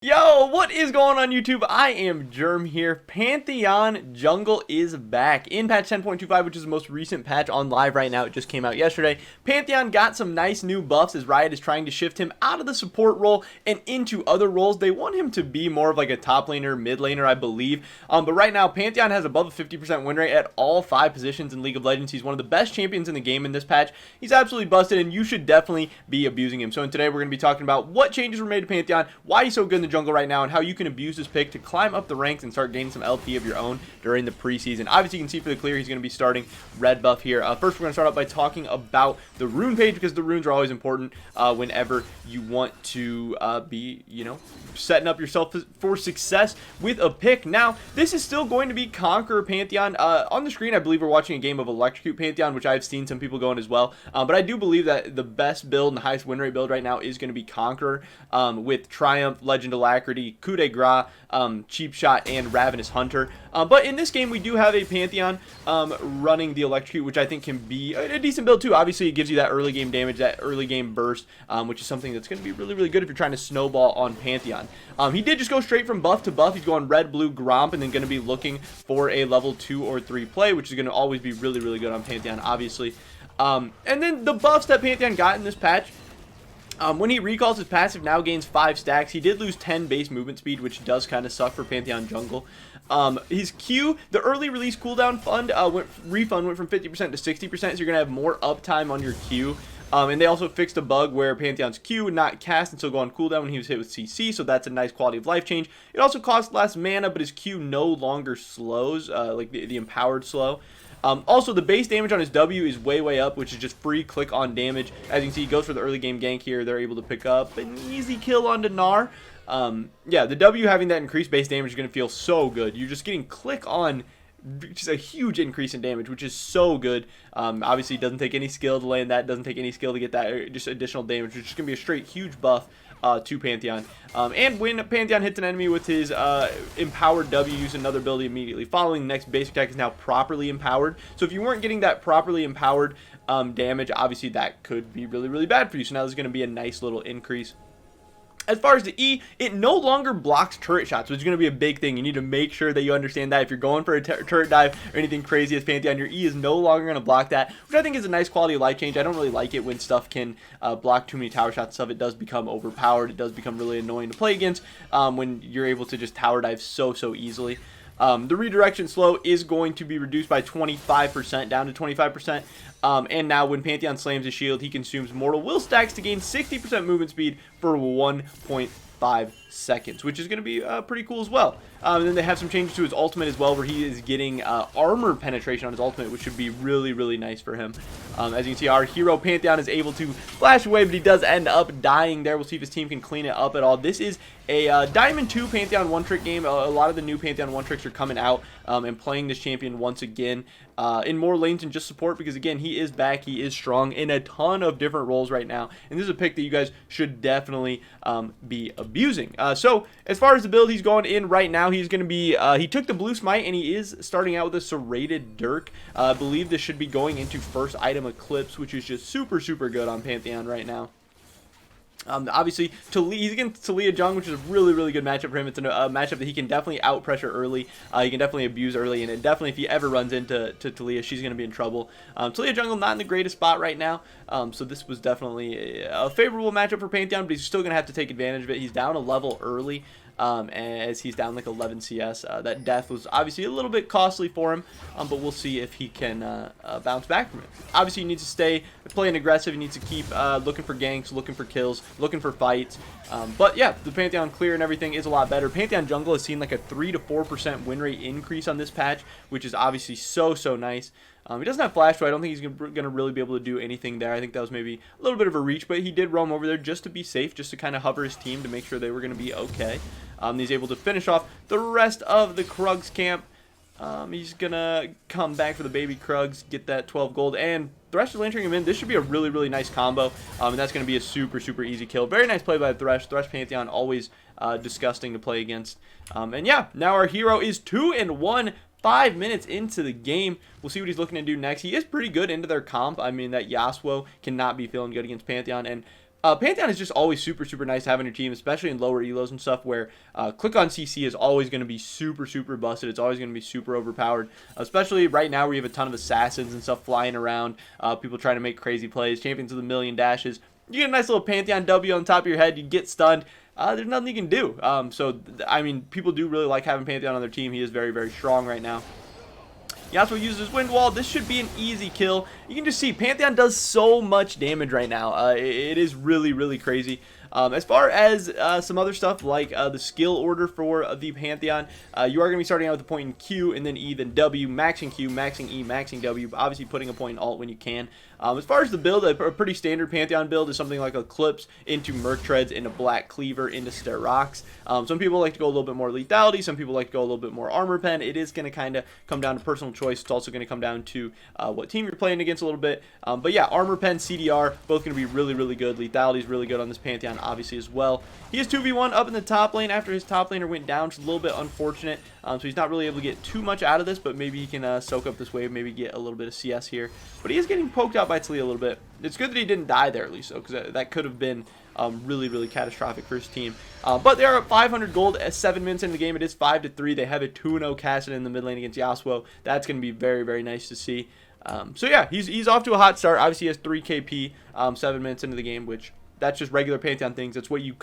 Yo, what is going on YouTube? I am Germ here. Pantheon Jungle is back in patch 10.25, which is the most recent patch on live right now. It just came out yesterday. Pantheon got some nice new buffs as Riot is trying to shift him out of the support role and into other roles. They want him to be more of like a top laner, mid laner, I believe. But right now, Pantheon has above a 50% win rate at all 5 positions in League of Legends. He's one of the best champions in the game in this patch. He's absolutely busted, and you should definitely be abusing him. So today we're going to be talking about what changes were made to Pantheon, why he's so good in the jungle right now, and how you can abuse this pick to climb up the ranks and start gaining some LP of your own during the preseason. Obviously, you can see for the clear he's going to be starting red buff here. First, we're going to start out by talking about the rune page, because the runes are always important whenever you want to be, setting up yourself for success with a pick. Now, this is still going to be Conqueror Pantheon. On the screen, I believe we're watching a game of Electrocute Pantheon, which I've seen some people going as well. But I do believe that the best build and the highest win rate build right now is going to be Conqueror with Triumph, Legend Alacrity, Coup de Grace, Cheap Shot, and Ravenous Hunter. But in this game, we do have a Pantheon running the Electrocute, which I think can be a decent build too. Obviously, it gives you that early game damage, that early game burst, which is something that's going to be really, really good if you're trying to snowball on Pantheon. He did just go straight from buff to buff. He's going red, blue, Gromp, and then going to be looking for a level 2 or 3 play, which is going to always be really, really good on Pantheon, obviously. And then the buffs that Pantheon got in this patch. When he recalls his passive, now gains 5 stacks. He did lose 10 base movement speed, which does kind of suck for Pantheon jungle. His Q, the early release cooldown refund went from 50% to 60%, so you're going to have more uptime on your Q. And they also fixed a bug where Pantheon's Q would not cast and still go on cooldown when he was hit with CC, so that's a nice quality of life change. It also costs less mana, but his Q no longer slows, like the empowered slow. Also, the base damage on his W is way up, which is just free click on damage. As you can see, he goes for the early game gank here. They're able to pick up an easy kill onto Gnar. Yeah, the W having that increased base damage is going to feel so good. You're just getting click on, just a huge increase in damage, which is so good. Obviously, it doesn't take any skill to land that. It doesn't take any skill to get that just additional damage, which is going to be a straight huge buff to Pantheon. And when Pantheon hits an enemy with his empowered W, use another ability immediately following. The next basic attack is now properly empowered. So if you weren't getting that properly empowered damage, obviously that could be really, really bad for you. So now there's going to be a nice little increase. As far as the E, it no longer blocks turret shots, which is going to be a big thing. You need to make sure that you understand that. If you're going for a turret dive or anything crazy as Pantheon, your E is no longer going to block that, which I think is a nice quality of life change. I don't really like it when stuff can block too many tower shots and stuff. It does become overpowered. It does become really annoying to play against when you're able to just tower dive so easily. The redirection slow is going to be reduced by 25%, down to 25%. And now when Pantheon slams his shield, he consumes Mortal Will stacks to gain 60% movement speed for 1.5 seconds, which is going to be pretty cool as well. And then they have some changes to his ultimate as well, where he is getting armor penetration on his ultimate, which should be really, really nice for him. As you can see, our hero Pantheon is able to flash away, but he does end up dying there. We'll see if his team can clean it up at all. This is a Diamond 2 Pantheon one-trick game. A lot of the new Pantheon one-tricks are coming out and playing this champion once again in more lanes than just support, because again, he is back, he is strong in a ton of different roles right now, and this is a pick that you guys should definitely be abusing. So as far as the build he's going in right now, he's going to be he took the blue smite, and he is starting out with a serrated dirk. I believe this should be going into first item Eclipse, which is just super good on Pantheon right now. Obviously, he's against Jung, which is a really good matchup for him. It's a matchup that he can definitely out pressure early. He can definitely abuse early, and definitely if he ever runs into Talia, she's going to be in trouble. Talia jungle not in the greatest spot right now, so this was definitely a favorable matchup for Pantheon, but he's still going to have to take advantage of it. He's down a level early. As he's down like 11 CS. That death was obviously a little bit costly for him, but we'll see if he can bounce back from it. Obviously, he needs to stay playing aggressive. He needs to keep looking for ganks, looking for kills, looking for fights. But yeah, the Pantheon clear and everything is a lot better. Pantheon jungle has seen like a 3 to 4% win rate increase on this patch, which is obviously so nice. He doesn't have flash, so I don't think he's going to really be able to do anything there. I think that was maybe a little bit of a reach, but he did roam over there just to be safe, just to kind of hover his team to make sure they were going to be okay. He's able to finish off the rest of the Krugs camp. He's going to come back for the baby Krugs, get that 12 gold, and Thresh is lantering him in. This should be a really nice combo, and that's going to be a super easy kill. Very nice play by Thresh. Thresh Pantheon, always disgusting to play against. And yeah, now our hero is 2-1. 5 minutes into the game. We'll see what he's looking to do next. He is pretty good into their comp. I mean, that Yasuo cannot be feeling good against Pantheon, and Pantheon is just always super, super nice to have on your team, especially in lower elos and stuff where click on CC is always going to be super, super busted. It's always going to be super overpowered, especially right now where you have a ton of assassins and stuff flying around, people trying to make crazy plays, champions with a million dashes. You get a nice little Pantheon W on top of your head, you get stunned. There's nothing you can do. I mean, people do really like having Pantheon on their team. He is very, very strong right now. Yasuo uses Wind Wall. This should be an easy kill. You can just see Pantheon does so much damage right now. It is really, really crazy. As far as some other stuff like the skill order for the Pantheon, you are going to be starting out with a point in Q and then E, then W, maxing Q, maxing E, maxing W, obviously putting a point in alt when you can. As far as the build, a pretty standard Pantheon build is something like Eclipse into Merc Treads into Black Cleaver into Sterox. Some people like to go a little bit more lethality, some people like to go a little bit more armor pen. It is going to kind of come down to personal choice. It's also going to come down to what team you're playing against a little bit. But yeah, armor pen, CDR, both going to be really, really good. Lethality is really good on this Pantheon, obviously, as well. He is 2v1 up in the top lane after his top laner went down, which is a little bit unfortunate. So he's not really able to get too much out of this, but maybe he can soak up this wave, maybe get a little bit of CS here. But he is getting poked out by Talia a little bit. It's good that he didn't die there, at least, though, because that could have been really, really catastrophic for his team. But they are at 500 gold at 7 minutes into the game. It is 5-3. They have a 2-0 Cassidy in the mid lane against Yasuo. That's going to be very, very nice to see. So yeah, he's off to a hot start. Obviously, he has 3 KP 7 minutes into the game, which that's just regular Pantheon things. That's what you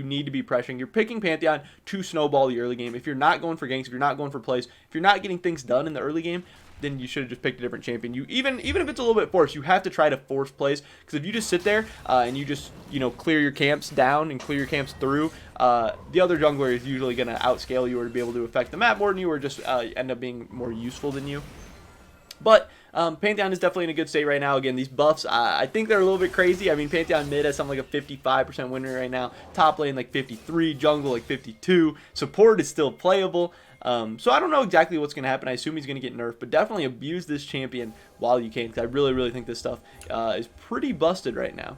need to be pressuring. You're picking Pantheon to snowball the early game. If you're not going for ganks, if you're not going for plays, if you're not getting things done in the early game, then you should have just picked a different champion. You even if it's a little bit forced, you have to try to force plays, because if you just sit there and you just clear your camps down and clear your camps through, the other jungler is usually going to outscale you or to be able to affect the map more than you, or just end up being more useful than you. But Pantheon is definitely in a good state right now. Again, these buffs, I think they're a little bit crazy. I mean, Pantheon mid has something like a 55% win rate right now. Top lane like 53, jungle like 52. Support is still playable. So I don't know exactly what's going to happen. I assume he's going to get nerfed, but definitely abuse this champion while you can, because I really, really think this stuff is pretty busted right now.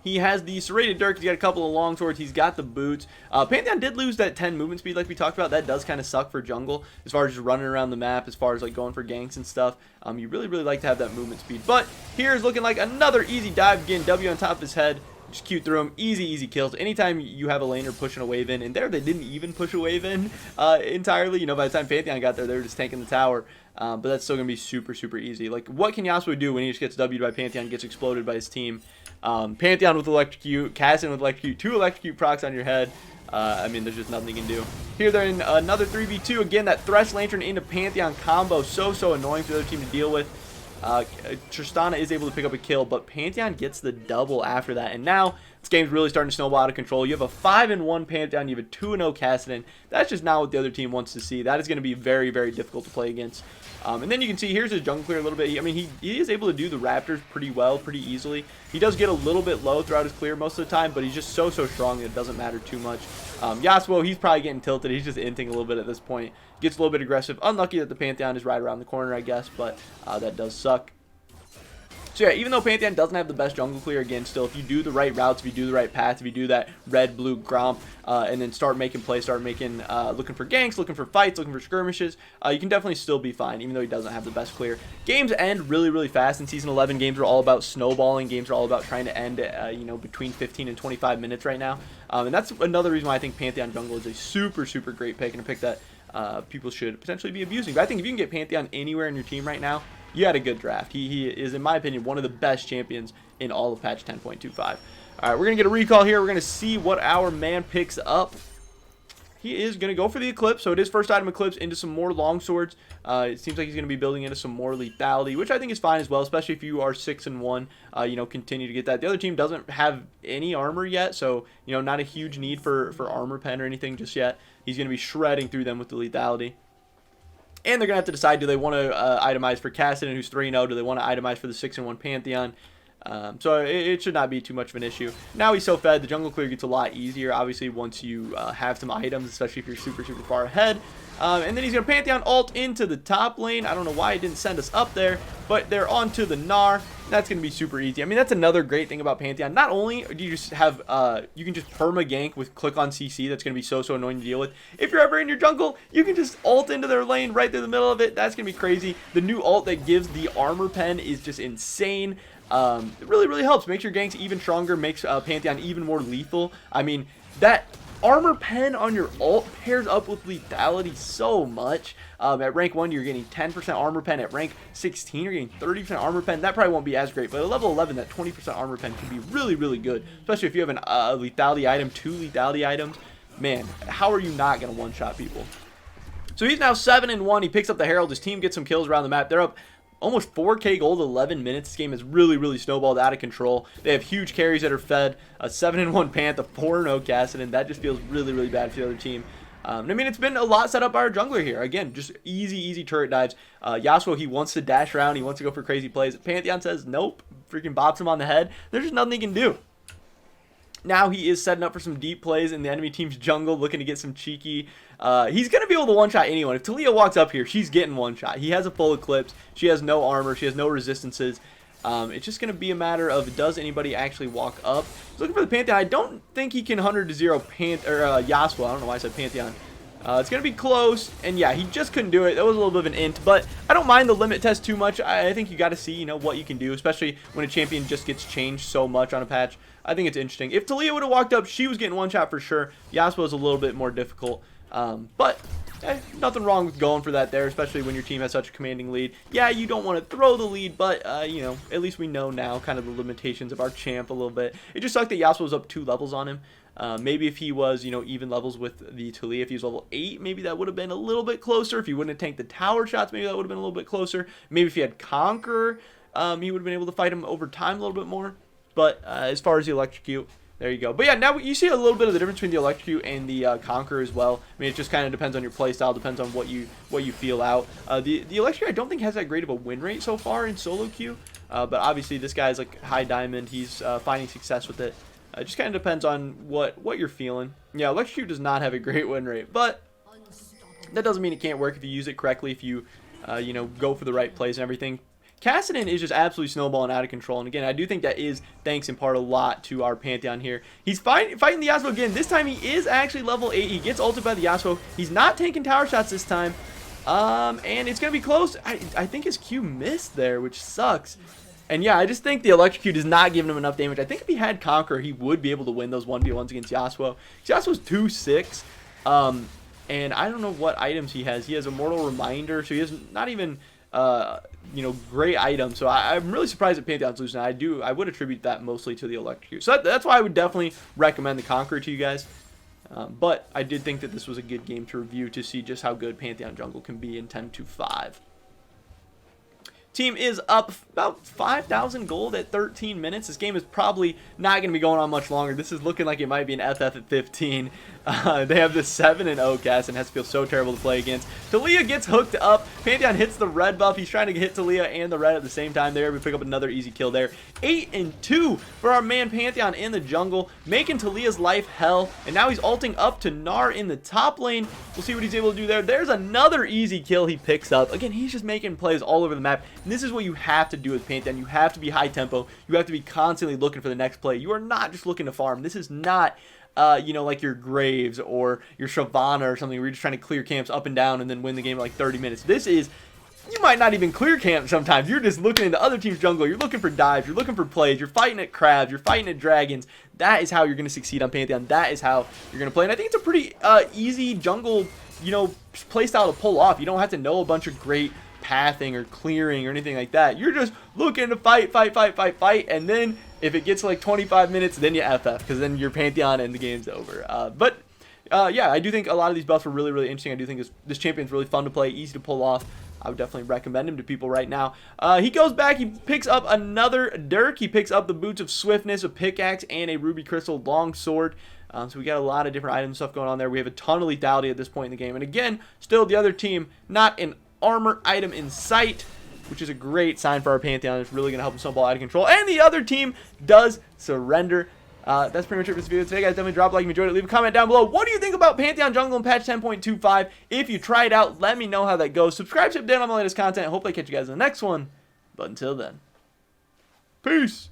He has the serrated dirk. He's got a couple of long swords. He's got the boots. Pantheon did lose that 10 movement speed like we talked about. That does kind of suck for jungle as far as just running around the map, as far as like going for ganks and stuff. You really, really like to have that movement speed. But here's looking like another easy dive. Again, W on top of his head. Just Q through him. Easy, easy kills. Anytime you have a laner pushing a wave in, and there they didn't even push a wave in entirely. By the time Pantheon got there, they were just tanking the tower. But that's still going to be super, super easy. Like, what can Yasuo do when he just gets W'd by Pantheon, gets exploded by his team? Pantheon with Electrocute, Cassidy with Electrocute, 2 Electrocute procs on your head. I mean, there's just nothing you can do. Here they're in another 3v2. Again, that Thresh Lantern into Pantheon combo. So annoying for the other team to deal with. Tristana is able to pick up a kill, but Pantheon gets the double after that. And now this game's really starting to snowball out of control. You have a 5-1 Pantheon, you have a 2-0 Cassidy. That's just not what the other team wants to see. That is going to be very, very difficult to play against. And then you can see here's his jungle clear a little bit. I mean, he is able to do the Raptors pretty well, pretty easily. He does get a little bit low throughout his clear most of the time, but he's just so strong that it doesn't matter too much. Yasuo, he's probably getting tilted. He's just inting a little bit at this point. Gets a little bit aggressive. Unlucky that the Pantheon is right around the corner, I guess, but that does suck. So yeah, even though Pantheon doesn't have the best jungle clear, again, still, if you do the right routes, if you do the right path, if you do that red, blue, gromp, and then start making plays, start making, looking for ganks, looking for fights, looking for skirmishes, you can definitely still be fine, even though he doesn't have the best clear. Games end really, really fast in Season 11. Games are all about snowballing. Games are all about trying to end, between 15 and 25 minutes right now. And that's another reason why I think Pantheon jungle is a super, super great pick, and a pick that people should potentially be abusing. But I think if you can get Pantheon anywhere in your team right now, you had a good draft. He is, in my opinion, one of the best champions in all of patch 10.25. All right, we're going to get a recall here. We're going to see what our man picks up. He is going to go for the Eclipse. So it is first item Eclipse into some more longswords. It seems like he's going to be building into some more lethality, which I think is fine as well, especially if you are 6-1. Continue to get that. The other team doesn't have any armor yet, so not a huge need for armor pen or anything just yet. He's going to be shredding through them with the lethality. And they're going to have to decide, do they want to itemize for Cassidy, who's 3-0? Do they want to itemize for the 6-1 Pantheon? So it should not be too much of an issue. Now he's so fed, the jungle clear gets a lot easier, obviously, once you have some items, especially if you're super, super far ahead. And then he's going to Pantheon ult into the top lane. I don't know why he didn't send us up there, but they're onto the Gnar. That's going to be super easy. I mean, that's another great thing about Pantheon. Not only do you just have, you can just perma gank with click on CC. That's going to be so annoying to deal with. If you're ever in your jungle, you can just ult into their lane right through the middle of it. That's going to be crazy. The new ult that gives the armor pen is just insane. it really helps. Makes your ganks even stronger, makes Pantheon even more lethal. I mean, that armor pen on your ult pairs up with lethality so much. At rank 1, you're getting 10% armor pen. At rank 16, you're getting 30% armor pen. That probably won't be as great, but at level 11, that 20% armor pen can be really good, especially if you have an lethality item, 2 lethality items. Man, how are you not going to one-shot people? So he's now 7-1. He picks up the Herald. His team gets some kills around the map. They're up almost 4k gold, 11 minutes. This game is really snowballed out of control. They have huge carries that are fed. A 7-1 Panth, a 4-0 Kassadin. That just feels really bad for the other team. I mean, it's been a lot set up by our jungler here. Again, just easy turret dives. Yasuo, he wants to dash around. He wants to go for crazy plays. Pantheon says nope. Freaking bops him on the head. There's just nothing he can do. Now he is setting up for some deep plays in the enemy team's jungle, looking to get some cheeky. He's going to be able to one-shot anyone. If Taliyah walks up here, she's getting one-shot. He has a full Eclipse. She has no armor. She has no resistances. It's just going to be a matter of, does anybody actually walk up? He's looking for the Pantheon. I don't think he can 100-0 Yasuo. I don't know why I said Pantheon. It's going to be close, and yeah, he just couldn't do it. That was a little bit of an int, but I don't mind the limit test too much. I think you got to see, you know, what you can do, especially when a champion just gets changed so much on a patch. I think it's interesting. If Taliyah would have walked up, she was getting one shot for sure. Yasuo is a little bit more difficult, but nothing wrong with going for that there, especially when your team has such a commanding lead. Yeah, you don't want to throw the lead, but, you know, at least we know now kind of the limitations of our champ a little bit. It just sucked that Yasuo was up 2 levels on him. Maybe if he was, you know, even levels with the Taliyah, if he was level 8, maybe that would have been a little bit closer. If he wouldn't have tanked the tower shots, maybe that would have been a little bit closer. Maybe if he had Conqueror, he would have been able to fight him over time a little bit more. But as far as the Electrocute, there you go. But yeah, now you see a little bit of the difference between the Electrocute and the Conqueror as well. I mean, it just kind of depends on your playstyle, depends on what you feel out. The Electrocute I don't think has that great of a win rate so far in solo queue. But obviously this guy's like high diamond. He's finding success with it. It just kind of depends on what you're feeling. Yeah, Electrocute does not have a great win rate, but that doesn't mean it can't work if you use it correctly, if you, you know, go for the right plays and everything. Kassadin is just absolutely snowballing out of control, and again, I do think that is thanks in part a lot to our Pantheon here. He's fighting the Yasuo again. This time he is actually level 8. He gets ulted by the Yasuo. He's not taking tower shots this time, and it's going to be close. I think his Q missed there, which sucks. And yeah, I just think the Electrocute is not giving him enough damage. I think if he had Conqueror, he would be able to win those 1v1s against Yasuo. Yasuo's 2-6, and I don't know what items he has. He has Immortal Reminder, so he has not even, you know, great items. So I'm really surprised that Pantheon's losing. I would attribute that mostly to the Electrocute. So that's why I would definitely recommend the Conqueror to you guys. But I did think that this was a good game to review to see just how good Pantheon jungle can be in 10-5. Team is up about 5,000 gold at 13 minutes. This game is probably not going to be going on much longer. This is looking like it might be an FF at 15. They have the 7-0 cast and has to feel so terrible to play against. Taliyah gets hooked up. Pantheon hits the red buff. He's trying to hit Taliyah and the red at the same time there. We pick up another easy kill there. 8-2 for our man Pantheon in the jungle, making Taliyah's life hell. And now he's ulting up to Gnar in the top lane. We'll see what he's able to do there. There's another easy kill he picks up. Again, he's just making plays all over the map. And this is what you have to do with Pantheon. You have to be high tempo. You have to be constantly looking for the next play. You are not just looking to farm. This is not, you know, like your Graves or your Shyvana or something where you're just trying to clear camps up and down and then win the game in like 30 minutes. This is, you might not even clear camp sometimes. You're just looking into other team's jungle. You're looking for dives. You're looking for plays. You're fighting at crabs. You're fighting at dragons. That is how you're going to succeed on Pantheon. That is how you're going to play. And I think it's a pretty easy jungle, you know, playstyle to pull off. You don't have to know a bunch of great pathing or clearing or anything like that. You're just looking to fight, and then if it gets like 25 minutes, then you FF, because then you're Pantheon and the game's over. Yeah, I do think a lot of these buffs were really interesting. I do think this champion's really fun to play, easy to pull off. I would definitely recommend him to people right now. He goes back, he picks up another Dirk. He picks up the Boots of Swiftness, a pickaxe, and a Ruby Crystal longsword. So we got a lot of different items stuff going on there. We have a ton of lethality at this point in the game. And again, still the other team, not an armor item in sight, which is a great sign for our Pantheon. It's really going to help them snowball out of control. And the other team does surrender. That's pretty much it for this video today, guys. Definitely drop a like if you enjoyed it. Leave a comment down below. What do you think about Pantheon Jungle in patch 10.25? If you try it out, let me know how that goes. Subscribe to update on my latest content. Hopefully I catch you guys in the next one. But until then, peace.